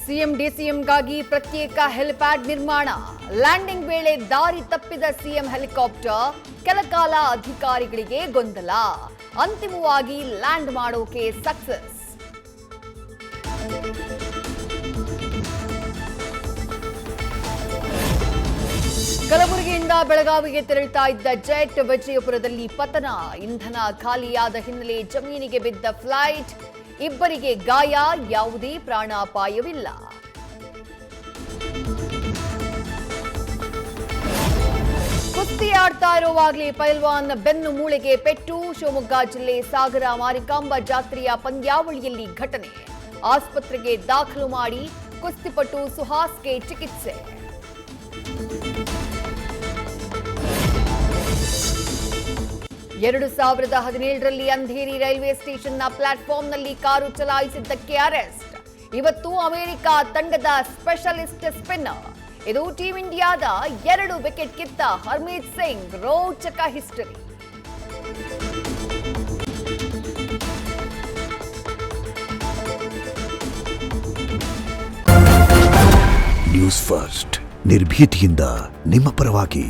CM ಡಿಸಿಎಂಗಾಗಿ ಪ್ರತ್ಯೇಕ helipad ನಿರ್ಮಾಣ. Landing ವೇಳೆ ದಾರಿ ತಪ್ಪಿದ ಸಿಎಂ ಹೆಲಿಕಾಪ್ಟರ್, ಕೆಲಕಾಲ ಅಧಿಕಾರಿಗಳಿಗೆ ಗೊಂದಲ. ಅಂತಿಮವಾಗಿ ಲ್ಯಾಂಡ್ ಮಾಡೋಕೆ ಸಕ್ಸಸ್. ಕಲಬುರಗಿಯಿಂದ ಬೆಳಗಾವಿಗೆ ತೆರಳುತ್ತಾ ಇದ್ದ ಜೆಟ್ ವಿಜಯಪುರದಲ್ಲಿ ಪತನ. ಇಂಧನ ಖಾಲಿಯಾದ ಹಿನ್ನೆಲೆ ಜಮೀನಿಗೆ ಬಿದ್ದ ಫ್ಲೈಟ್. ಇಬ್ಬರಿಗೆ ಗಾಯ, ಯಾವುದೇ ಪ್ರಾಣಾಪಾಯವಿಲ್ಲ. ಕುಸ್ತಿ ಆಡ್ತಾ ಇರುವಾಗಲೇ ಪೈಲ್ವಾನ್ ಬೆನ್ನು ಮೂಳೆಗೆ ಪೆಟ್ಟು. ಶಿವಮೊಗ್ಗ ಜಿಲ್ಲೆ ಸಾಗರ ಮಾರಿಕಾಂಬ ಜಾತ್ರೆಯ ಪಂದ್ಯಾವಳಿಯಲ್ಲಿ ಘಟನೆ. ಆಸ್ಪತ್ರೆಗೆ ದಾಖಲು ಮಾಡಿ ಕುಸ್ತಿಪಟು ಸುಹಾಸ್ಗೆ ಚಿಕಿತ್ಸೆ. ಎರಡು 2017ರಲ್ಲಿ ಅಂಧೇರಿ ರೈಲ್ವೆ ಸ್ಟೇಷನ್ನ ಪ್ಲಾಟ್ಫಾರ್ಮ್ನಲ್ಲಿ ಕಾರು ಚಲಾಯಿಸಿದ್ದಕ್ಕೆ ಅರೆಸ್ಟ್. ಇವತ್ತು ಅಮೆರಿಕ ತಂಡದ ಸ್ಪೆಷಲಿಸ್ಟ್ ಸ್ಪಿನ್ನರ್. ಇದು ಟೀಂ ಇಂಡಿಯಾದ 2 ವಿಕೆಟ್ ಕಿತ್ತ ಹರ್ಮೀತ್ ಸಿಂಗ್. ರೋಚಕ ಹಿಸ್ಟರಿ. ನ್ಯೂಸ್ ಫಸ್ಟ್, ನಿರ್ಭೀತಿಯಿಂದ ನಿಮ್ಮ ಪರವಾಗಿ.